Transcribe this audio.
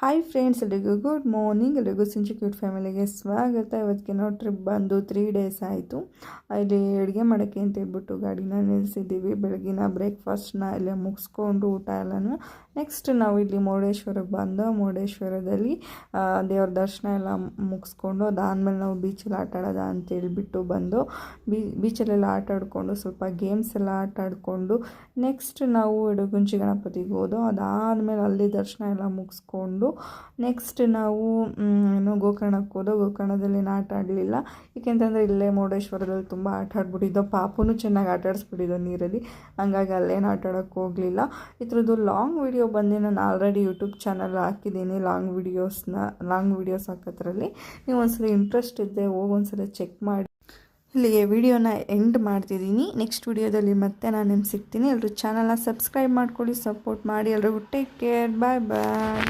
Hi friends, ಎಲ್ರಿಗೂ good morning. ಎಲ್ರಿಗೂ ಸಿಂಚು cute ಫ್ಯಾಮಿಲಿಗೆ ಸ್ವಾಗತ. ಇವತ್ತಿಗೆ ನಾವು ಟ್ರಿಪ್ ಬಂದು 3 ಡೇಸ್ ಆಯಿತು. ಇಲ್ಲಿ ಅಡುಗೆ ಮಾಡೋಕ್ಕೆ ಅಂತ ಹೇಳ್ಬಿಟ್ಟು ಗಾಡಿನ ನಿಲ್ಲಿಸಿದ್ದೀವಿ. ಬೆಳಗಿನ ಬ್ರೇಕ್ಫಾಸ್ಟ್ನ ಇಲ್ಲೇ ಮುಗಿಸ್ಕೊಂಡು ಊಟ ಎಲ್ಲನೂ ನೆಕ್ಸ್ಟ್ ನಾವು ಇಲ್ಲಿ ಮುರುಡೇಶ್ವರಕ್ಕೆ ಬಂದು ಮುರುಡೇಶ್ವರದಲ್ಲಿ ದೇವ್ರ ದರ್ಶನ ಎಲ್ಲ ಮುಗಿಸ್ಕೊಂಡು ಅದಾದಮೇಲೆ ನಾವು ಬೀಚಲ್ಲಿ ಆಟ ಆಡೋದ ಅಂತ ಹೇಳ್ಬಿಟ್ಟು ಬಂದು ಬೀಚಲ್ಲೆಲ್ಲ ಆಟ ಆಡಿಕೊಂಡು ಸ್ವಲ್ಪ ಗೇಮ್ಸ್ ಎಲ್ಲ ಆಟ ಆಡಿಕೊಂಡು ನೆಕ್ಸ್ಟ್ ನಾವು ಇಡಗುಂಜಿ ಗಣಪತಿಗೆ ಹೋದೋ. ಅದಾದಮೇಲೆ ಅಲ್ಲಿ ದರ್ಶನ ಎಲ್ಲ ಮುಗಿಸ್ಕೊಂಡು ನೆಕ್ಸ್ಟ್ ನಾವು ಗೋಕರ್ಣಕ್ಕೆ ಹೋದೋ. ಗೋಕರ್ಣದಲ್ಲಿ ಆಟ ಆಡಲಿಲ್ಲ, ಏಕೆಂತಂದರೆ ಇಲ್ಲೇ ಮುರುಡೇಶ್ವರದಲ್ಲಿ ತುಂಬ ಆಟ ಆಡ್ಬಿಟ್ಟಿದ್ದೋ. ಪಾಪುನೂ ಚೆನ್ನಾಗಿ ಆಟ ಆಡಿಸ್ಬಿಟ್ಟಿದ್ದೋ ನೀರಲ್ಲಿ, ಹಂಗಾಗಿ ಅಲ್ಲೇನು ಆಟ ಆಡೋಕ್ಕೆ ಹೋಗಲಿಲ್ಲ. ಇದ್ರದ್ದು ಲಾಂಗ್ ವಿಡಿಯೋ ಬಂದು ನಾನು ಆಲ್ರೆಡಿ ಯೂಟ್ಯೂಬ್ ಚಾನಲ್ ಹಾಕಿದ್ದೀನಿ. ಲಾಂಗ್ ವೀಡಿಯೋಸ್ ಹಾಕೋದ್ರಲ್ಲಿ ನೀವು ಒಂದ್ಸಲ ಇಂಟ್ರೆಸ್ಟ್ ಇದ್ದರೆ ಹೋಗಿ ಒಂದ್ಸಲ ಚೆಕ್ ಮಾಡಿ. ಇಲ್ಲಿಗೆ ವಿಡಿಯೋನ ಎಂಡ್ ಮಾಡ್ತಿದ್ದೀನಿ. ನೆಕ್ಸ್ಟ್ ವಿಡಿಯೋದಲ್ಲಿ ಮತ್ತೆ ನಾನು ನಿಮ್ಗೆ ಸಿಗ್ತೀನಿ. ಎಲ್ಲರೂ ಚಾನಲ್ನ ಸಬ್ಸ್ಕ್ರೈಬ್ ಮಾಡ್ಕೊಳ್ಳಿ, ಸಪೋರ್ಟ್ ಮಾಡಿ. ಎಲ್ರಿಗೂ ಟೇಕ್ ಕೇರ್, ಬಾಯ್ ಬಾಯ್.